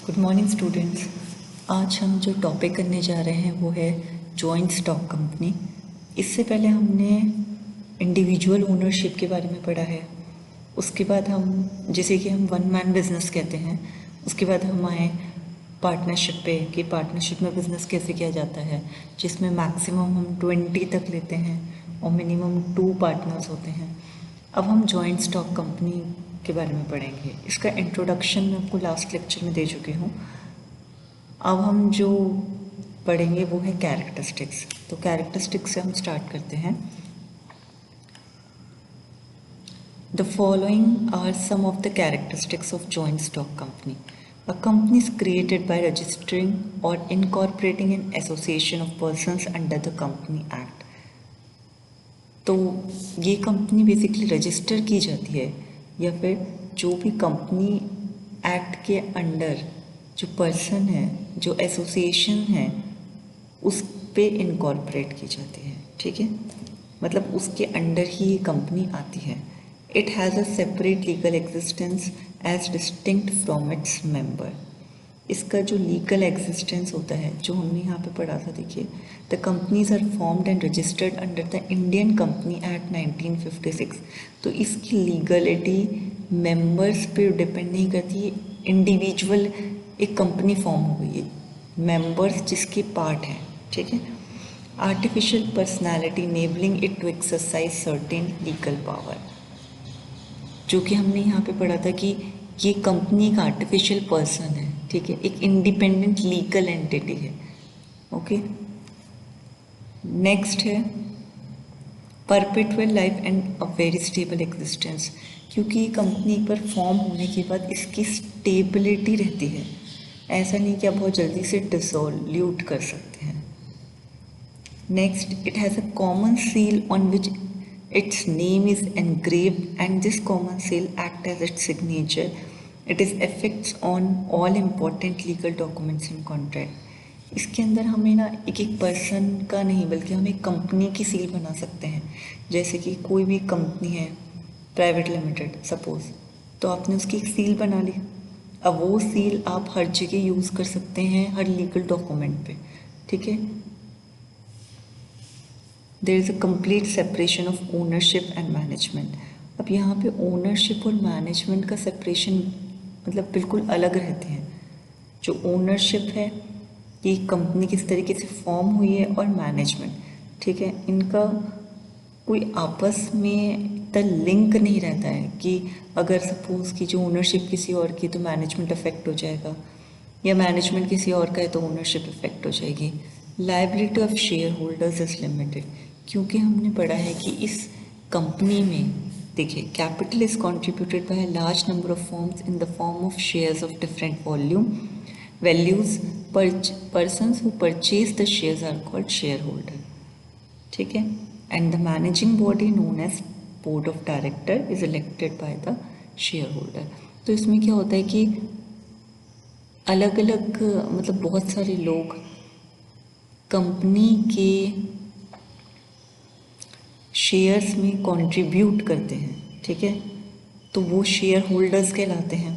Good morning students. आज हम जो टॉपिक करने जा रहे हैं वो है जॉइंट स्टॉक कंपनी। इससे पहले हमने इंडिविजुअल ओनरशिप के बारे में पढ़ा है। उसके बाद हम जिसे कि हम वन मैन बिजनेस कहते हैं, उसके बाद हम आए पार्टनरशिप पे कि पार्टनरशिप में बिजनेस कैसे किया जाता है, जिसमें मैक्सिमम हम 20 तक लेते हैं और मिनिमम 2 पार्टनर्स होते हैं। अब हम जॉइंट स्टॉक कंपनी के बारे में पढ़ेंगे। इसका इंट्रोडक्शन मैं आपको लास्ट लेक्चर में दे चुकी हूँ। अब हम जो पढ़ेंगे वो है कैरेक्टरिस्टिक्स। तो कैरेक्टरिस्टिक्स से हम स्टार्ट करते हैं। The following are some of the characteristics of joint stock company. A company is created by registering or incorporating an association of persons under the Company Act. तो ये कंपनी बेसिकली रजिस्टर की जाती है या फिर जो भी कंपनी एक्ट के अंडर जो पर्सन है, जो एसोसिएशन है, उस पे इनकॉर्पोरेट की जाती है। ठीक है, मतलब उसके अंडर ही ये कंपनी आती है। It has a separate legal existence as distinct from its member. इसका जो लीगल एग्जिस्टेंस होता है, जो हमने यहाँ पे पढ़ा था, देखिए, the companies are formed and registered under the Indian company act 1956। तो इसकी लीगलिटी मेंबर्स पे डिपेंड नहीं करती है। इंडिविजुअल एक कंपनी फॉर्म हो गई है, मेंबर्स जिसके पार्ट हैं। ठीक है, artificial personality enabling it to exercise certain legal power, जो कि हमने यहाँ पे पढ़ा था कि ये कंपनी एक आर्टिफिशियल पर्सन है। ठीक है, एक इंडिपेंडेंट लीगल एंटिटी है। ओके, नेक्स्ट है perpetual life and a very stable existence. क्योंकि कंपनी पर फॉर्म होने के बाद इसकी स्टेबिलिटी रहती है, ऐसा नहीं कि आप बहुत जल्दी से डिसोल्यूट कर सकते हैं। Next, it has a common seal on which its name is engraved and this common seal act as its signature. It is effects on all important legal documents and contract. इसके अंदर हमें ना एक एक पर्सन का नहीं बल्कि हम एक कंपनी की सील बना सकते हैं। जैसे कि कोई भी कंपनी है प्राइवेट लिमिटेड सपोज, तो आपने उसकी एक सील बना ली। अब वो सील आप हर जगह यूज़ कर सकते हैं, हर लीगल डॉक्यूमेंट पे। ठीक है, there is a complete separation of ownership and management. अब यहाँ पे ओनरशिप और मैनेजमेंट का सेपरेशन मतलब बिल्कुल अलग रहते हैं। जो ओनरशिप है कि कंपनी किस तरीके से फॉर्म हुई है, और मैनेजमेंट, ठीक है, इनका कोई आपस में द लिंक नहीं रहता है कि अगर सपोज कि जो ओनरशिप किसी और की तो मैनेजमेंट अफेक्ट हो जाएगा, या मैनेजमेंट किसी और का है तो ओनरशिप इफेक्ट हो जाएगी। Liability of share holders is limited, क्योंकि हमने पढ़ा है कि इस कंपनी में देखिए capital is contributed by a large number of forms in the form of shares of different values. Persons who purchase the shares are called share holder. ठीक है, and the managing body known as board of director is elected by the share holder. तो इसमें क्या होता है कि अलग अलग मतलब बहुत सारे लोग कंपनी के शेयर्स में कंट्रीब्यूट करते हैं। ठीक है, तो वो शेयर होल्डर्स कहलाते हैं,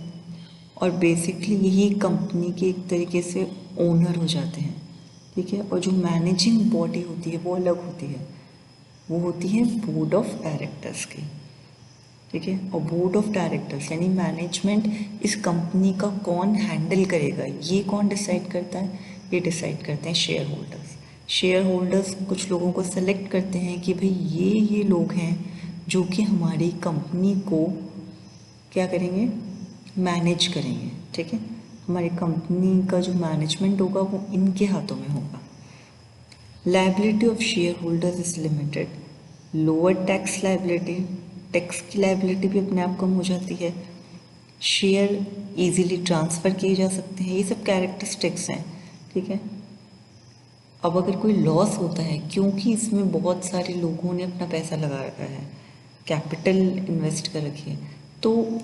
और बेसिकली यही कंपनी के एक तरीके से ओनर हो जाते हैं। ठीक है, और जो मैनेजिंग बॉडी होती है वो अलग होती है, वो होती है बोर्ड ऑफ डायरेक्टर्स की। ठीक है, और बोर्ड ऑफ डायरेक्टर्स यानी मैनेजमेंट इस कंपनी का कौन हैंडल करेगा, ये कौन डिसाइड करता है? ये डिसाइड करते हैं शेयर होल्डर्स। शेयर होल्डर्स कुछ लोगों को सेलेक्ट करते हैं कि भाई ये लोग हैं जो कि हमारी कंपनी को क्या करेंगे, मैनेज करेंगे। ठीक है, हमारी कंपनी का जो मैनेजमेंट होगा वो इनके हाथों में होगा। Liability of share holders is limited. Lower tax liability, tax की लायबिलिटी भी अपने आप कम हो जाती है। शेयर इजीली ट्रांसफ़र किए जा सकते हैं, ये सब कैरेक्टरिस्टिक्स हैं। ठीक है, अब अगर कोई लॉस होता है, क्योंकि इसमें बहुत सारे लोगों ने अपना पैसा लगा रखा है, कैपिटल इन्वेस्ट कर रखी है, तो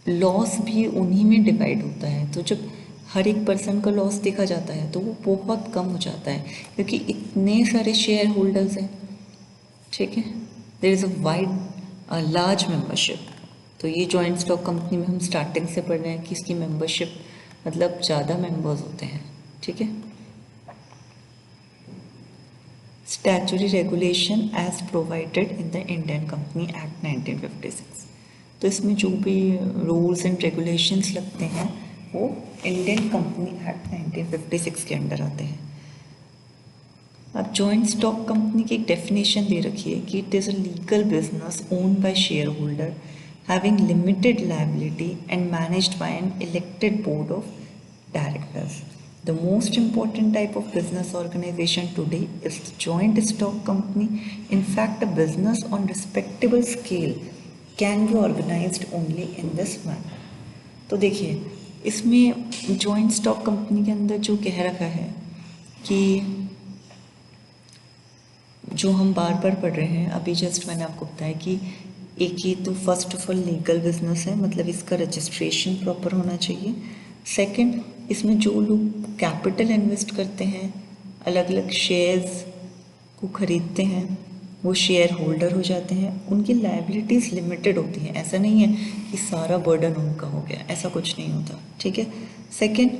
लॉस भी उन्हीं में डिवाइड होता है। तो जब हर एक पर्सन का लॉस देखा जाता है तो वो बहुत कम हो जाता है, क्योंकि इतने सारे शेयर होल्डर्स हैं। ठीक है, there is a large membership. तो ये जॉइंट स्टॉक कंपनी में हम स्टार्टिंग से पढ़ रहे हैं कि इसकी मेंबरशिप मतलब ज़्यादा मेंबर्स होते हैं, ठीक है। Statutory regulation as provided in the Indian company act 1956। तो इसमें जो भी रूल्स एंड रेगुलेशंस लगते हैं वो इंडियन कंपनी एक्ट 1956 के अंडर आते हैं। अब जॉइंट स्टॉक कंपनी की एक डेफिनेशन दे रखी है कि it is a legal business owned by share holder having limited liability and managed by an elected board of directors. The most important type of business organization today is the joint stock company. In fact, a business on respectable scale can be organized only in this manner. तो देखिए इसमें joint stock company के अंदर जो कह रखा है कि जो हम बार बार पढ़ रहे हैं, अभी जस्ट मैंने आपको बताया कि एक ही तो first of all legal business है, मतलब इसका रजिस्ट्रेशन प्रॉपर होना चाहिए। सेकंड, इसमें जो लोग कैपिटल इन्वेस्ट करते हैं, अलग अलग शेयर्स को खरीदते हैं, वो शेयर होल्डर हो जाते हैं, उनकी लायबिलिटीज़ लिमिटेड होती हैं। ऐसा नहीं है कि सारा बर्डन उनका हो गया, ऐसा कुछ नहीं होता, ठीक है। सेकंड,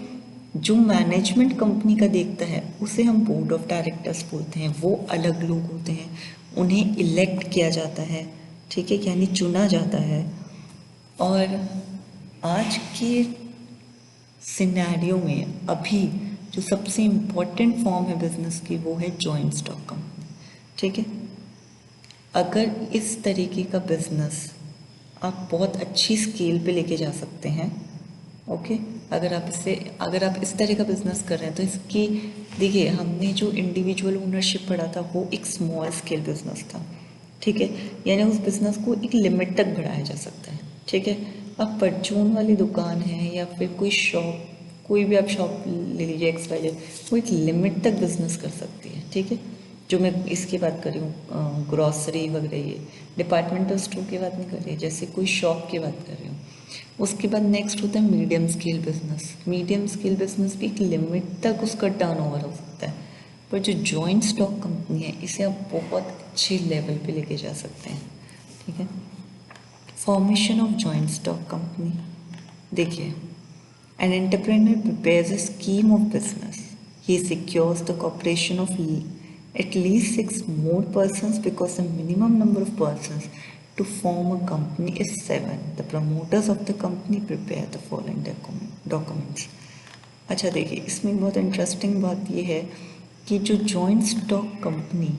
जो मैनेजमेंट कंपनी का देखता है उसे हम बोर्ड ऑफ डायरेक्टर्स बोलते हैं। वो अलग लोग होते हैं, उन्हें इलेक्ट किया जाता है, ठीक है, यानी चुना जाता है। और आज के सिनेरियो में अभी जो सबसे इम्पोर्टेंट फॉर्म है बिजनेस की वो है जॉइंट स्टॉक कंपनी, ठीक है। अगर इस तरीके का बिजनेस आप बहुत अच्छी स्केल पे लेके जा सकते हैं, ओके, अगर आप इस तरह का बिजनेस कर रहे हैं तो इसकी देखिए, हमने जो इंडिविजुअल ओनरशिप पढ़ा था वो एक स्मॉल स्केल बिजनेस था, ठीक है, यानी उस बिजनेस को एक लिमिट तक बढ़ाया जा सकता है, ठीक है। अब परचून वाली दुकान है या फिर कोई शॉप, कोई भी आप शॉप ले लीजिए XYZ, वो एक लिमिट तक बिजनेस कर सकती है, ठीक है। जो मैं इसकी बात कर रही हूँ ग्रॉसरी वगैरह, ये डिपार्टमेंटल स्टोर की बात नहीं कर रही, जैसे कोई शॉप की बात कर रही हूँ। उसके बाद नेक्स्ट होता है medium scale business. Medium scale business भी एक लिमिट तक उसका टर्नओवर हो सकता है, पर जो जॉइंट स्टॉक कंपनी है इसे आप बहुत अच्छे लेवल पे लेके जा सकते हैं, ठीक है। Formation of joint stock company, देखिए, an entrepreneur prepares a scheme of business, he secures the cooperation of at least 6 more persons because the minimum number of persons to form a company is 7. The promoters of the company prepare the following documents. अच्छा देखिए, इसमें बहुत interesting बात यह है कि जो joint stock company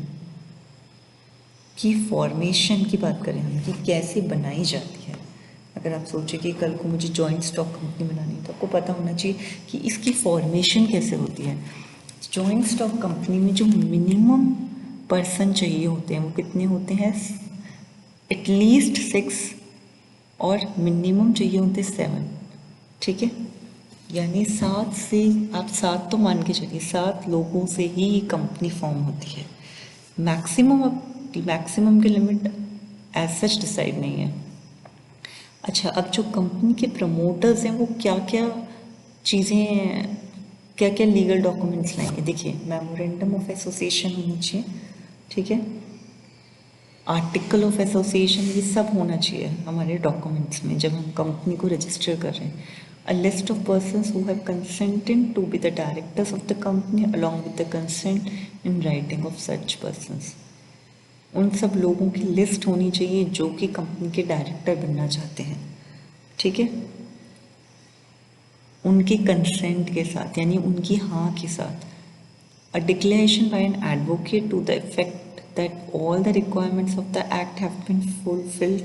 की फॉर्मेशन की बात करें हम, कि कैसे बनाई जाती है। अगर आप सोचें कि कल को मुझे जॉइंट स्टॉक कंपनी बनानी है तो आपको पता होना चाहिए कि इसकी फॉर्मेशन कैसे होती है। जॉइंट स्टॉक कंपनी में जो मिनिमम पर्सन चाहिए होते हैं वो कितने होते हैं, एटलीस्ट 6, और मिनिमम चाहिए होते हैं 7, ठीक है। यानी 7 से, आप 7 तो मान के चलिए, 7 लोगों से ही कंपनी फॉर्म होती है। मैक्सिमम की लिमिट एज सच डिसाइड नहीं है। अच्छा, अब जो कंपनी के प्रमोटर्स हैं वो क्या क्या चीज़ें, क्या क्या लीगल डॉक्यूमेंट्स लाएंगे। देखिए, मेमोरेंडम ऑफ एसोसिएशन होना चाहिए, ठीक है, आर्टिकल ऑफ एसोसिएशन, ये सब होना चाहिए हमारे डॉक्यूमेंट्स में जब हम कंपनी को रजिस्टर कर रहे हैं। A list of persons who have consented to be the directors of the company along with the consent in writing of such persons, उन सब लोगों की लिस्ट होनी चाहिए जो कि कंपनी के डायरेक्टर बनना चाहते हैं, ठीक है, उनके कंसेंट के साथ, यानी उनकी हाँ के साथ। A declaration by an advocate to the effect that all the requirements of the act have been fulfilled,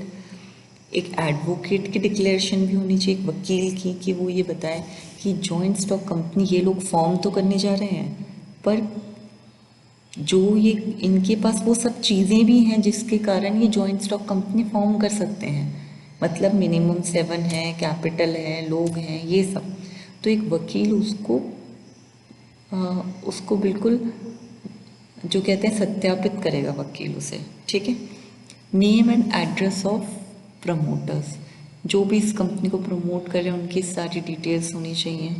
एक एडवोकेट की डिक्लेरेशन भी होनी चाहिए, एक वकील की, कि वो ये बताए कि जॉइंट स्टॉक कंपनी ये लोग फॉर्म तो करने जा रहे हैं, पर जो ये इनके पास वो सब चीज़ें भी हैं जिसके कारण ये जॉइंट स्टॉक कंपनी फॉर्म कर सकते हैं, मतलब मिनिमम 7 है, कैपिटल है, लोग हैं, ये सब। तो एक वकील उसको बिल्कुल जो कहते हैं सत्यापित करेगा वकील उसे, ठीक है। Name and address of promoters, जो भी इस कंपनी को प्रमोट कर रहे हैं उनकी सारी डिटेल्स होनी चाहिए।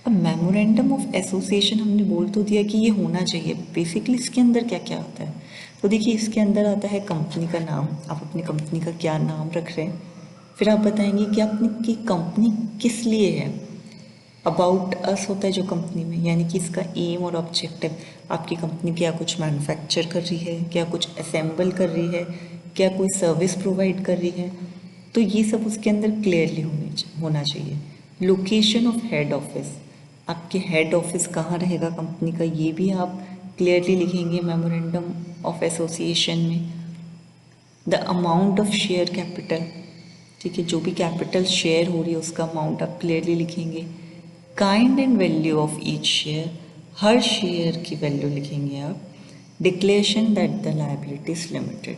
अब मेमोरेंडम ऑफ एसोसिएशन हमने बोल तो दिया कि ये होना चाहिए। बेसिकली इसके अंदर क्या क्या आता है, तो देखिए, इसके अंदर आता है कंपनी का नाम, आप अपनी कंपनी का क्या नाम रख रहे हैं, फिर आप बताएंगे कि आपकी कंपनी किस लिए है, अबाउट अस होता है जो कंपनी में, यानी कि इसका एम और ऑब्जेक्टिव, आपकी कंपनी क्या कुछ मैन्युफैक्चर कर रही है, क्या कुछ असेंबल कर रही है, क्या कोई सर्विस प्रोवाइड कर रही है, तो ये सब उसके अंदर क्लियरली होना चाहिए। लोकेशन ऑफ हेड ऑफिस, आपके हेड ऑफिस कहाँ रहेगा कंपनी का, ये भी आप क्लियरली लिखेंगे मेमोरेंडम ऑफ एसोसिएशन में। The amount of share capital, ठीक है, जो भी कैपिटल शेयर हो रही है उसका अमाउंट आप क्लियरली लिखेंगे। Kind and value of each share, her share की वैल्यू लिखेंगे आप। Declaration that the liabilities limited,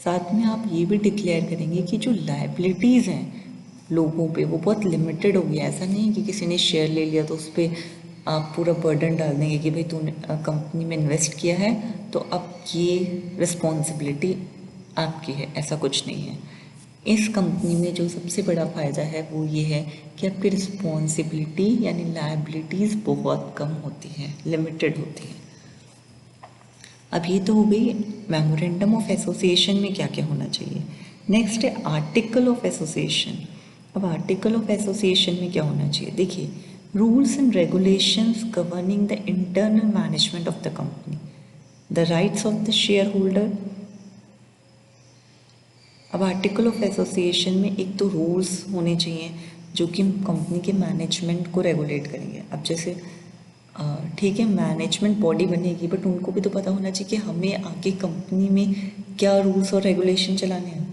साथ में आप ये भी डिक्लेयर करेंगे कि जो लायबिलिटीज़ हैं लोगों पे वो बहुत लिमिटेड हो गया। ऐसा नहीं है कि किसी ने शेयर ले लिया तो उस पर आप पूरा बर्डन डाल देंगे कि भाई तूने कंपनी में इन्वेस्ट किया है तो अब ये रिस्पॉन्सिबिलिटी आपकी है, ऐसा कुछ नहीं है। इस कंपनी में जो सबसे बड़ा फ़ायदा है वो ये है कि आपकी रिस्पॉन्सिबिलिटी यानी लायबिलिटीज़ बहुत कम होती हैं, लिमिटेड होती हैं। अब ये तो हो गई मेमोरेंडम ऑफ एसोसिएशन में क्या क्या होना चाहिए। नेक्स्ट है आर्टिकल ऑफ एसोसिएशन। अब आर्टिकल ऑफ एसोसिएशन में क्या होना चाहिए, देखिए, rules and regulations governing the internal management of the company, the rights of the share holder. अब आर्टिकल ऑफ एसोसिएशन में एक तो रूल्स होने चाहिए जो कि कंपनी के मैनेजमेंट को रेगुलेट करेंगे। अब जैसे ठीक है, मैनेजमेंट बॉडी बनेगी बट उनको भी तो पता होना चाहिए कि हमें आगे कंपनी में क्या रूल्स और रेगुलेशन चलाने हैं,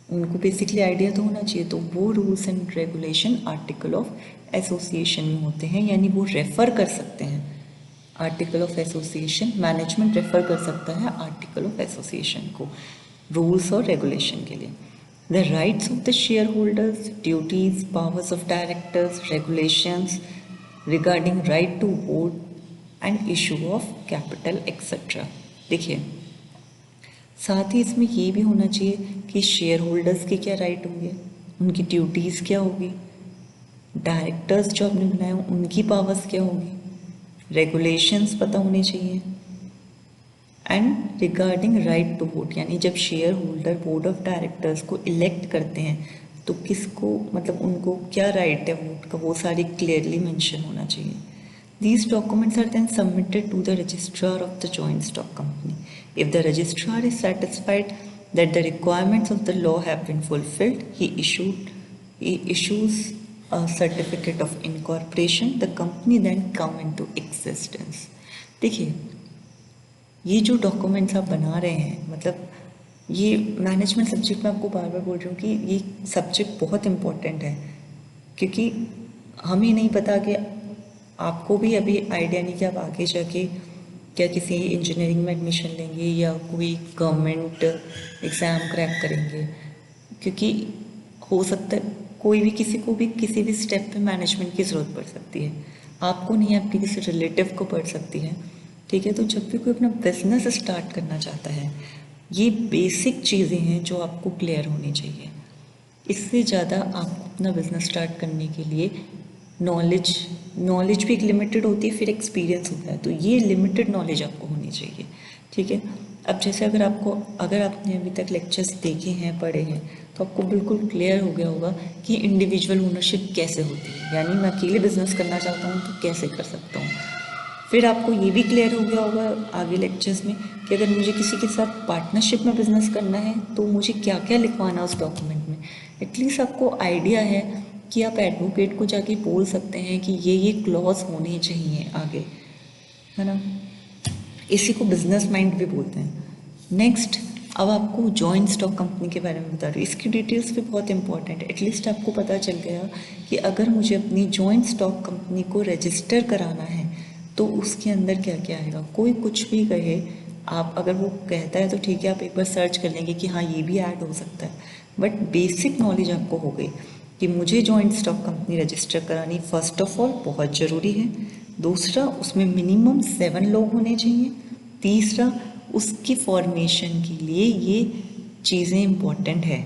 उनको बेसिकली आइडिया तो होना चाहिए। तो वो rules and regulation article of association में होते हैं, यानी वो रेफ़र कर सकते हैं article of association, management refer कर सकता है आर्टिकल ऑफ एसोसिएशन को रूल्स और रेगुलेशन के लिए। The rights of the share holders, duties, powers of directors, regulations regarding right to vote and issue of capital etcetera. देखिए, साथ ही इसमें ये भी होना चाहिए कि शेयर होल्डर्स के क्या राइट होंगे, उनकी ड्यूटीज़ क्या होगी, डायरेक्टर्स जो आपने बनाए उनकी पावर्स क्या होगी, रेगुलेशंस पता होने चाहिए, and regarding right to vote, यानी जब share holder board of directors को इलेक्ट करते हैं तो किसको, मतलब उनको क्या राइट है वोट का, वो सारी क्लियरली मेंशन होना चाहिए। These documents are then submitted to the registrar of the joint stock company. If the registrar is satisfied that the requirements of the law have been fulfilled, he issues a certificate of incorporation. The company then come into existence. देखिए, ये जो documents आप बना रहे हैं, मतलब ये management subject में आपको बार बार बोल रही हूँ कि ये सब्जेक्ट बहुत इम्पोर्टेंट है, क्योंकि हमें नहीं पता कि आपको भी अभी आइडिया नहीं कि आप आगे जाके क्या किसी इंजीनियरिंग में एडमिशन लेंगे या कोई गवर्नमेंट एग्ज़ाम क्रैक करेंगे, क्योंकि हो सकता है कोई भी किसी को भी किसी भी स्टेप पे मैनेजमेंट की ज़रूरत पड़ सकती है, आपको नहीं, आपके किसी रिलेटिव को पड़ सकती है, ठीक है। तो जब भी कोई अपना बिजनेस स्टार्ट करना चाहता है, ये बेसिक चीज़ें हैं जो आपको क्लियर होनी चाहिए। इससे ज़्यादा आपको अपना बिजनेस स्टार्ट करने के लिए नॉलेज भी एक लिमिटेड होती है, फिर एक्सपीरियंस होता है, तो ये लिमिटेड नॉलेज आपको होनी चाहिए, ठीक है। अब जैसे अगर आपने अभी तक लेक्चर्स देखे हैं, पढ़े हैं, तो आपको बिल्कुल क्लियर हो गया होगा कि इंडिविजुअल ओनरशिप कैसे होती है, यानी मैं अकेले बिजनेस करना चाहता हूँ तो कैसे कर सकता हूँ। फिर आपको ये भी क्लियर हो गया होगा आगे लेक्चर्स में कि अगर मुझे किसी के साथ पार्टनरशिप में बिजनेस करना है तो मुझे क्या क्या लिखवाना उस डॉक्यूमेंट में। एटलीस्ट आपको आइडिया है कि आप एडवोकेट को जाके बोल सकते हैं कि ये क्लॉज होने चाहिए आगे, है ना। इसी को बिजनेस माइंड भी बोलते हैं। नेक्स्ट, अब आपको जॉइंट स्टॉक कंपनी के बारे में बता रही हूँ, इसकी डिटेल्स भी बहुत इंपॉर्टेंट है। एटलीस्ट आपको पता चल गया कि अगर मुझे अपनी जॉइंट स्टॉक कंपनी को रजिस्टर कराना है तो उसके अंदर क्या क्या आएगा। कोई कुछ भी कहे, आप अगर वो कहता है तो ठीक है, आप एक बार सर्च कर लेंगे कि हाँ ये भी ऐड हो सकता है, बट बेसिक नॉलेज आपको हो गई कि मुझे जॉइंट स्टॉक कंपनी रजिस्टर करानी फर्स्ट ऑफ ऑल बहुत ज़रूरी है। दूसरा, उसमें मिनिमम 7 लोग होने चाहिए। तीसरा, उसकी फॉर्मेशन के लिए ये चीज़ें इम्पॉर्टेंट है,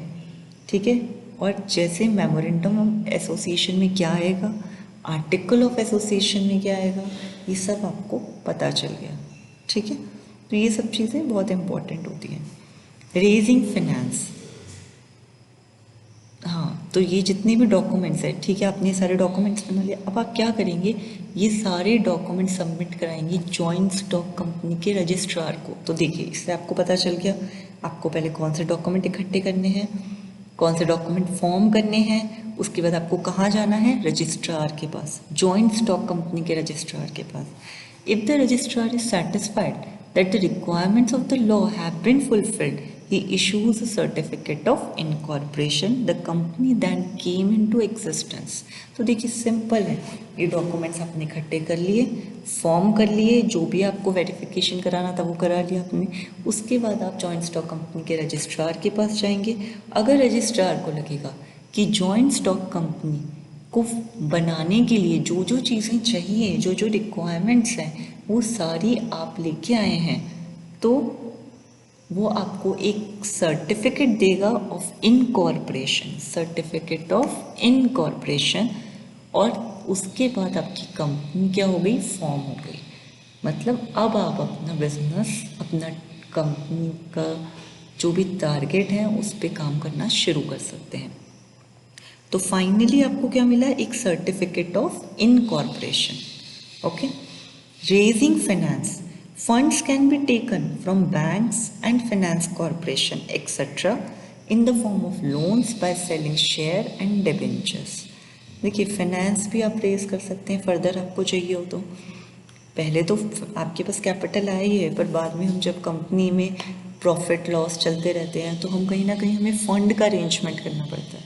ठीक है। और जैसे मेमोरेंडम ऑफ एसोसिएशन में क्या आएगा, आर्टिकल ऑफ एसोसिएशन में क्या आएगा, ये सब आपको पता चल गया, ठीक है। तो ये सब चीज़ें बहुत इम्पॉर्टेंट होती हैं। रेजिंग फाइनेंस, हाँ, तो तो ये जितने भी डॉक्यूमेंट्स हैं, ठीक है, आपने सारे डॉक्यूमेंट्स बना लिए। अब आप क्या करेंगे, ये सारे डॉक्यूमेंट सबमिट कराएंगे जॉइंट स्टॉक कंपनी के रजिस्ट्रार को। तो देखिए, इससे आपको पता चल गया आपको पहले कौन से डॉक्यूमेंट इकट्ठे करने हैं, कौन से डॉक्यूमेंट फॉर्म करने हैं, उसके बाद आपको कहाँ जाना है, रजिस्ट्रार के पास, जॉइंट स्टॉक कंपनी के रजिस्ट्रार के पास। If the registrar is satisfied that the requirements of the law have been fulfilled, he issues a certificate of incorporation, the company then came into existence। तो देखिए simple है, ये documents आपने इकट्ठे कर लिए, फॉर्म कर लिए, जो भी आपको वेरिफिकेशन कराना था वो करा लिया आपने। उसके बाद आप जॉइंट स्टॉक कंपनी के रजिस्ट्रार के पास जाएंगे। अगर रजिस्ट्रार को लगेगा कि जॉइंट स्टॉक कंपनी को बनाने के लिए जो जो चीज़ें चाहिए, जो जो रिक्वायरमेंट्स हैं, वो सारी आप लेके आए हैं, तो वो आपको एक सर्टिफिकेट देगा of incorporation, certificate of incorporation, और उसके बाद आपकी कंपनी क्या हो गई, फॉर्म हो गई। मतलब अब आप अपना बिजनेस, अपना कंपनी का जो भी टारगेट है उस पर काम करना शुरू कर सकते हैं। तो फाइनली आपको क्या मिला, एक certificate of incorporation. Okay, raising finance, funds can be taken from banks and finance corporation etc. in the form of loans by selling share and debentures। देखिए, फाइनेंस भी आप रेज कर सकते हैं फर्दर आपको चाहिए हो तो। पहले तो आपके पास कैपिटल आया ही है, पर बाद में हम जब कंपनी में प्रॉफिट लॉस चलते रहते हैं तो हम कहीं ना कहीं हमें फ़ंड का अरेंजमेंट करना पड़ता है।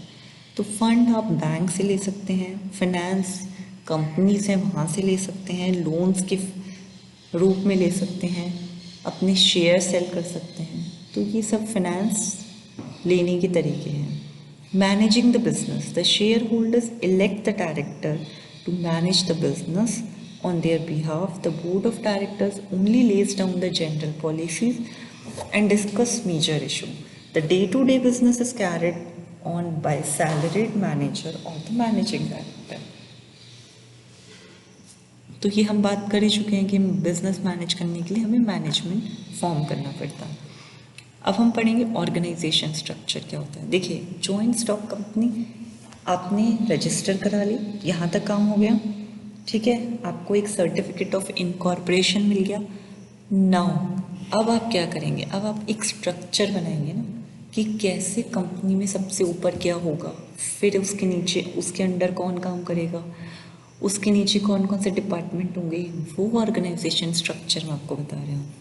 तो फंड आप बैंक से ले सकते हैं, फाइनेंस कंपनी से वहाँ से ले सकते हैं, लोन्स के रूप में ले सकते हैं, अपने शेयर सेल कर सकते हैं। तो ये सब फाइनेंस लेने के तरीके हैं। Managing the business, the share holders elect the director to manage the business on their behalf. The board of directors only lays down the general policies and discuss major issue. The day to day business is carried on by salaried manager और the managing director. तो ये हम बात कर ही चुके हैं कि business manage करने के लिए हमें मैनेजमेंट फॉर्म करना पड़ता है। अब हम पढ़ेंगे ऑर्गेनाइजेशन स्ट्रक्चर क्या होता है। देखिए, जॉइंट स्टॉक कंपनी आपने रजिस्टर करा ली, यहाँ तक काम हो गया, ठीक है, आपको एक सर्टिफिकेट ऑफ इनकॉर्पोरेशन मिल गया। नाउ अब आप क्या करेंगे, अब आप एक स्ट्रक्चर बनाएंगे ना कि कैसे कंपनी में सबसे ऊपर क्या होगा, फिर उसके नीचे उसके अंडर कौन काम करेगा, उसके नीचे कौन कौन से डिपार्टमेंट होंगे, वो ऑर्गेनाइजेशन स्ट्रक्चर मैं आपको बता रहा हूँ।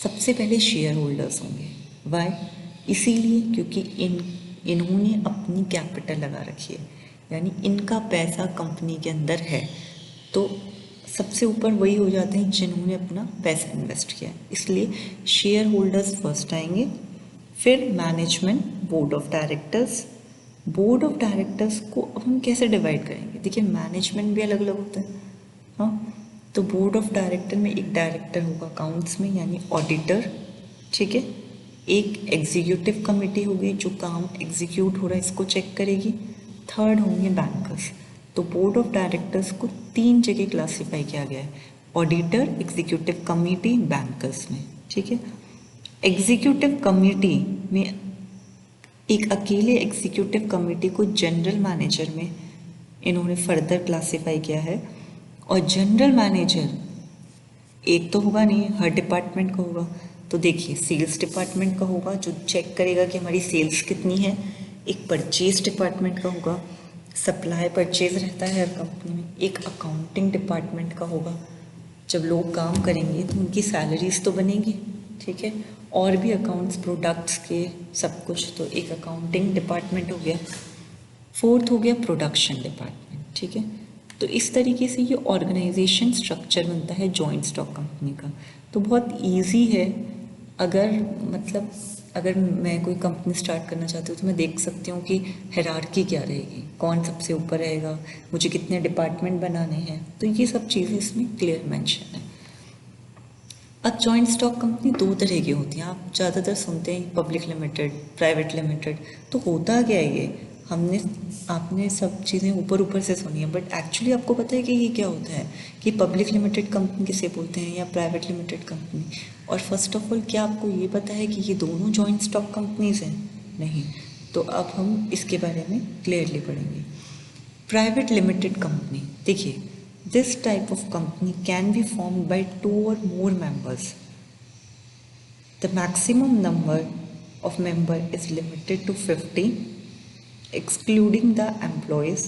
सबसे पहले शेयर होल्डर्स होंगे। वाई? इसीलिए क्योंकि इन्होंने अपनी कैपिटल लगा रखी है, यानी इनका पैसा कंपनी के अंदर है। तो सबसे ऊपर वही हो जाते हैं जिन्होंने अपना पैसा इन्वेस्ट किया है, इसलिए शेयर होल्डर्स फर्स्ट आएंगे, फिर management, board of directors. Board of directors को अब हम कैसे डिवाइड करेंगे, देखिए मैनेजमेंट भी अलग अलग होता है, हाँ। तो बोर्ड ऑफ डायरेक्टर में एक डायरेक्टर होगा अकाउंट्स में, यानी ऑडिटर, ठीक है। एक एग्जीक्यूटिव कमेटी होगी जो काम एग्जीक्यूट हो रहा है इसको चेक करेगी। थर्ड होंगे बैंकर्स। तो बोर्ड ऑफ डायरेक्टर्स को 3 जगह क्लासीफाई किया गया है, ऑडिटर, एग्जीक्यूटिव कमेटी, बैंकर्स में, ठीक है। एग्जीक्यूटिव कमेटी में एक अकेले एग्जीक्यूटिव कमेटी को जनरल मैनेजर में इन्होंने फर्दर क्लासीफाई किया है। और जनरल मैनेजर एक तो होगा नहीं, हर डिपार्टमेंट का होगा। तो देखिए, सेल्स डिपार्टमेंट का होगा जो चेक करेगा कि हमारी सेल्स कितनी है। एक परचेज डिपार्टमेंट का होगा, सप्लाई परचेज रहता है हर कंपनी में। एक अकाउंटिंग डिपार्टमेंट का होगा, जब लोग काम करेंगे तो उनकी सैलरीज तो बनेगी, ठीक है, और भी अकाउंट्स, प्रोडक्ट्स के सब कुछ। तो एक अकाउंटिंग डिपार्टमेंट हो गया। फोर्थ हो गया प्रोडक्शन डिपार्टमेंट, ठीक है। तो इस तरीके से ये ऑर्गेनाइजेशन स्ट्रक्चर बनता है जॉइंट स्टॉक कंपनी का। तो बहुत इजी है, अगर मैं कोई कंपनी स्टार्ट करना चाहती हूँ तो मैं देख सकती हूँ कि हायरार्की क्या रहेगी, कौन सबसे ऊपर रहेगा, मुझे कितने डिपार्टमेंट बनाने हैं। तो ये सब चीज़ें इसमें क्लियर मेंशन है। अब जॉइंट स्टॉक कंपनी 2 तरह की होती हैं, आप ज़्यादातर सुनते हैं पब्लिक लिमिटेड, प्राइवेट लिमिटेड। तो होता क्या है ये, आपने सब चीज़ें ऊपर से सुनी है, बट एक्चुअली आपको पता है कि ये क्या होता है, कि पब्लिक लिमिटेड कंपनी किसे बोलते हैं या प्राइवेट लिमिटेड कंपनी। और फर्स्ट ऑफ ऑल, क्या आपको ये पता है कि ये दोनों जॉइंट स्टॉक कंपनीज हैं? नहीं। तो अब हम इसके बारे में क्लियरली पढ़ेंगे। प्राइवेट लिमिटेड कंपनी, देखिए, this type of company can be formed by 2 or more members. The maximum number of member is limited to 50, excluding the employees.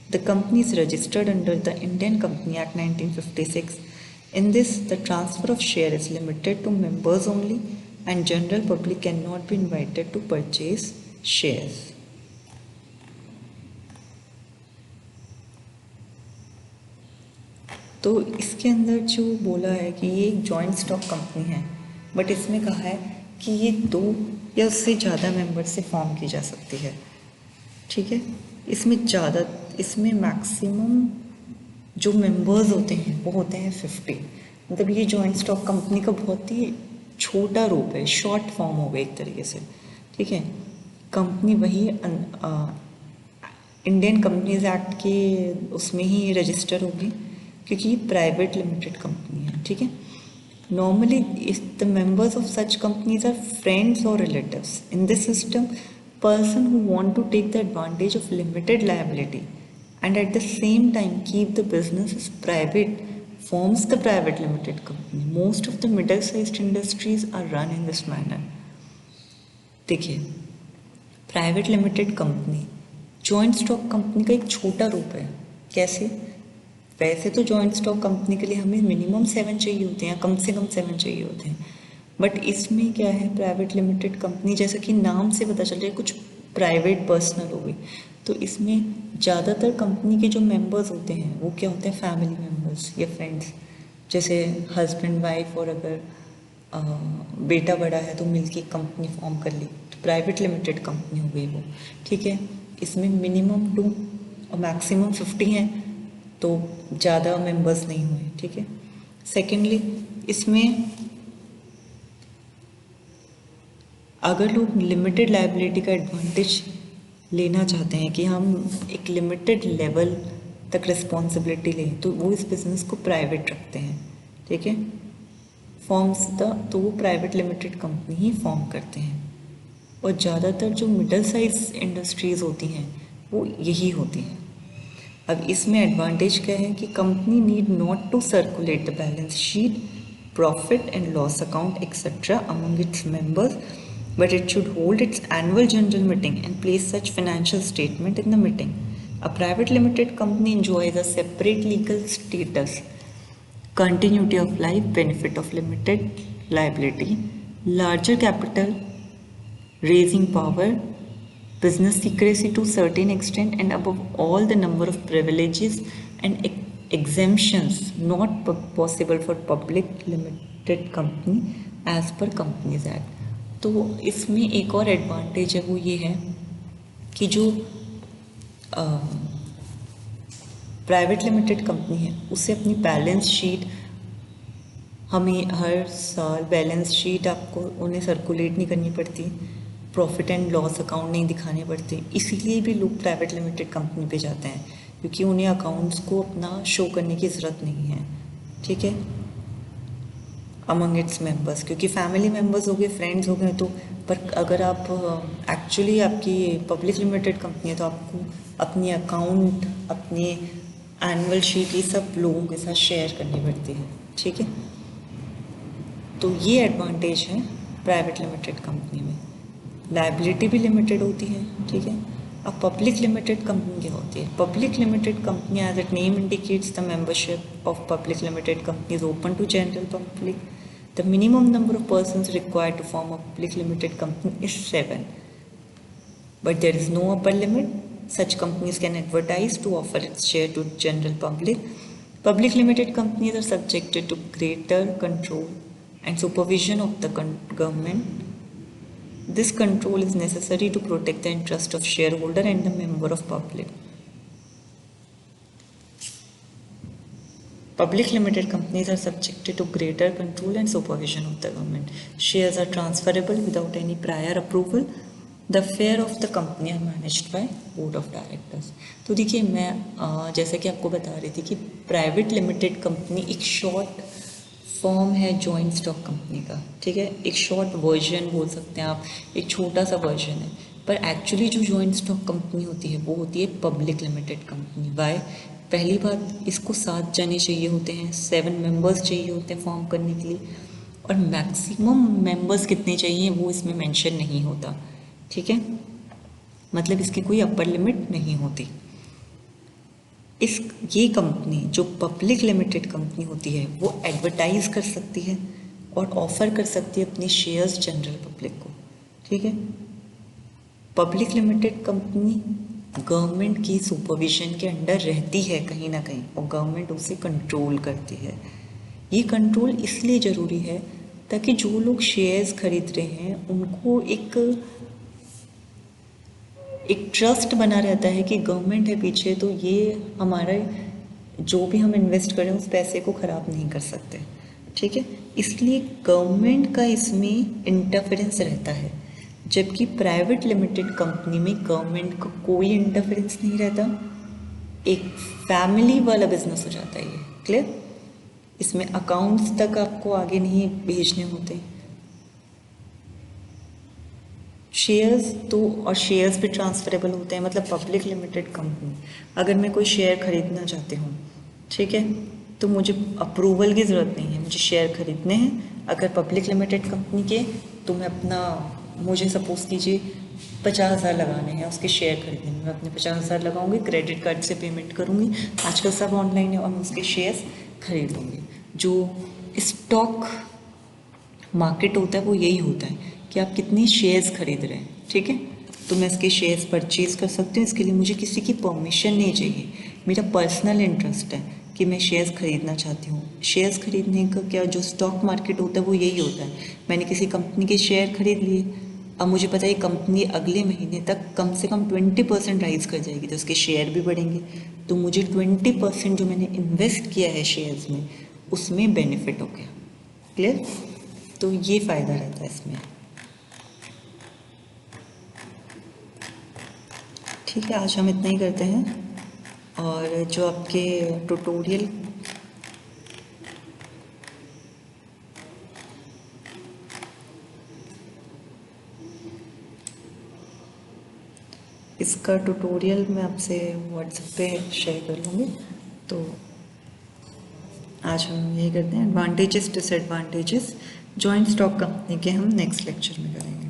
The company is registered under the Indian Company Act 1956. In this, the transfer of share is limited to members only, and general public cannot be invited to purchase shares. तो इसके अंदर जो बोला है कि ये एक joint stock company है, बट इसमें कहा है कि ये 2 या उससे ज़्यादा मेंबर से फॉर्म की जा सकती है, ठीक है। इसमें मैक्सिमम जो मेंबर्स होते हैं वो होते हैं 50। मतलब ये जॉइंट स्टॉक कंपनी का बहुत ही छोटा रूप है, शॉर्ट फॉर्म हो गया एक तरीके से, ठीक है। कंपनी वही इंडियन कंपनीज एक्ट के उसमें ही रजिस्टर होगी, क्योंकि ये प्राइवेट लिमिटेड कंपनी है, ठीक है। Normally the members of such companies are friends और relatives. In this system, person who want to take the advantage of limited liability and at the same time keep the business as private forms the private limited company. Most of the middle-sized industries are run in this manner. देखिए, private limited company joint stock company का एक छोटा रूप है। कैसे? वैसे तो joint stock company के लिए हमें मिनिमम 7 चाहिए होते हैं, कम से कम 7 चाहिए होते हैं, बट इसमें क्या है, प्राइवेट लिमिटेड कंपनी, जैसा कि नाम से पता चल रहा है, कुछ प्राइवेट पर्सनल हो गई, तो इसमें ज़्यादातर कंपनी के जो मेंबर्स होते हैं वो क्या होते हैं, फैमिली मेंबर्स या फ्रेंड्स, जैसे हस्बैंड वाइफ, और अगर बेटा बड़ा है तो मिलके कंपनी फॉर्म कर ली, तो प्राइवेट लिमिटेड कंपनी हो गई वो, ठीक है। इसमें मिनिमम 2 और मैक्सिमम 50 हैं, तो ज़्यादा मेंबर्स नहीं हुए, ठीक है। सेकेंडली, इसमें अगर लोग लिमिटेड लायबिलिटी का एडवांटेज लेना चाहते हैं कि हम एक लिमिटेड लेवल तक रिस्पॉन्सिबिलिटी लें, तो वो इस बिज़नेस को प्राइवेट रखते हैं, ठीक है। तो वो प्राइवेट लिमिटेड कंपनी ही फॉर्म करते हैं, और ज़्यादातर जो मिडल साइज इंडस्ट्रीज़ होती हैं वो यही होती हैं। अब इसमें एडवांटेज क्या है कि company need not to circulate the balance sheet, profit and loss account etcetera among its members, but it should hold its annual general meeting and place such financial statement in the meeting. A private limited company enjoys a separate legal status, continuity of life, benefit of limited liability, larger capital raising power, business secrecy to a certain extent, and above all the number of privileges and exemptions not possible for public limited company as per Companies Act. तो इसमें एक और advantage है, वो ये है कि जो प्राइवेट लिमिटेड कंपनी है उससे अपनी बैलेंस शीट, हमें हर साल बैलेंस शीट आपको उन्हें सर्कुलेट नहीं करनी पड़ती, प्रॉफिट एंड लॉस अकाउंट नहीं दिखाने पड़ते। इसीलिए भी लोग प्राइवेट लिमिटेड कंपनी पे जाते हैं, क्योंकि उन्हें अकाउंट्स को अपना शो करने की ज़रूरत नहीं है, ठीक है, अमंग इट्स मेंबर्स, क्योंकि फैमिली मेंबर्स हो गए, फ्रेंड्स हो गए, तो पर अगर आप एक्चुअली आपकी पब्लिक लिमिटेड कंपनी है तो आपको अपनी अकाउंट, अपनी एनुअल शीट, ये सब लोगों के साथ शेयर करनी पड़ती है, ठीक है। तो ये एडवांटेज है प्राइवेट लिमिटेड कंपनी में। लायबिलिटी भी लिमिटेड होती है, ठीक है। अब पब्लिक लिमिटेड कंपनी क्या होती है? Public limited company, as it name indicates, the membership of public limited company is open to general public. The minimum number of persons required to form a public limited company is 7, but there is no upper limit. Such companies can advertise to offer its share to general public. Public limited companies are subjected to greater control and supervision of the government. This control is necessary to protect the interest of shareholder and the member of public. Public limited companies are subjected to greater control and supervision of the government. Shares are transferable without any prior approval. The affairs of the company are managed by board of directors. तो देखिए, मैं जैसे कि आपको बता रही थी कि प्राइवेट लिमिटेड कंपनी एक शॉर्ट फॉर्म है जॉइंट स्टॉक कंपनी का, ठीक है, एक शॉर्ट वर्जन बोल सकते हैं आप, एक छोटा सा वर्जन है। पर एक्चुअली जो जॉइंट स्टॉक कंपनी होती है वो होती है पब्लिक लिमिटेड कंपनी। वाई? पहली बात, इसको 7 जने चाहिए होते हैं, 7 मेंबर्स चाहिए होते हैं फॉर्म करने के लिए, और मैक्सिमम मेंबर्स कितने चाहिए वो इसमें मेंशन नहीं होता, ठीक है। मतलब इसकी कोई अपर लिमिट नहीं होती। ये कंपनी जो पब्लिक लिमिटेड कंपनी होती है वो एडवर्टाइज कर सकती है और ऑफर कर सकती है अपने शेयर्स जनरल पब्लिक को, ठीक है। पब्लिक लिमिटेड कंपनी गवर्नमेंट की सुपरविजन के अंडर रहती है कहीं ना कहीं, और गवर्नमेंट उसे कंट्रोल करती है। ये कंट्रोल इसलिए ज़रूरी है ताकि जो लोग शेयर्स खरीद रहे हैं उनको एक ट्रस्ट बना रहता है कि गवर्नमेंट है पीछे, तो ये हमारा जो भी हम इन्वेस्ट करें उस पैसे को ख़राब नहीं कर सकते, ठीक है। इसलिए गवर्नमेंट का इसमें इंटरफेरेंस रहता है, जबकि प्राइवेट लिमिटेड कंपनी में गवर्नमेंट का कोई इंटरफेरेंस नहीं रहता। एक फैमिली वाला बिजनेस हो जाता है ये, क्लियर। इसमें अकाउंट्स तक आपको आगे नहीं भेजने होते। शेयर्स तो, और शेयर्स भी ट्रांसफरेबल होते हैं। मतलब पब्लिक लिमिटेड कंपनी, अगर मैं कोई शेयर खरीदना चाहती हूँ, ठीक है, तो मुझे अप्रूवल की ज़रूरत नहीं है, मुझे शेयर खरीदने हैं। अगर पब्लिक लिमिटेड कंपनी के, तो मैं अपना, मुझे सपोज कीजिए 50,000 लगाने हैं उसके शेयर खरीदने में, मैं अपने 50,000 लगाऊंगी, क्रेडिट कार्ड से पेमेंट करूँगी, आजकल सब ऑनलाइन है, और मैं उसके शेयर्स खरीद लूँगी। जो स्टॉक मार्केट होता है वो यही होता है कि आप कितने शेयर्स खरीद रहे हैं, ठीक है। तो मैं इसके शेयर्स परचेज़ कर सकती हूँ, इसके लिए मुझे किसी की परमिशन नहीं चाहिए, मेरा पर्सनल इंटरेस्ट है कि मैं शेयर्स खरीदना चाहती हूँ। शेयर्स खरीदने का क्या, जो स्टॉक मार्केट होता है वो यही होता है, मैंने किसी कंपनी के शेयर खरीद लिए, अब मुझे पता है कंपनी अगले महीने तक कम से कम 20% राइज कर जाएगी, तो उसके शेयर भी बढ़ेंगे, तो मुझे 20% जो मैंने इन्वेस्ट किया है शेयर्स में उसमें बेनिफिट हो गया, क्लियर। तो ये फ़ायदा रहता है इसमें, ठीक है। आज हम इतना ही करते हैं, और जो आपके ट्यूटोरियल इसका ट्यूटोरियल मैं आपसे व्हाट्सएप पे शेयर कर लूँगी। तो आज हम यही करते हैं, advantages disadvantages joint stock company के हम नेक्स्ट लेक्चर में करेंगे।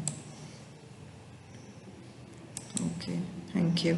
Okay, thank you.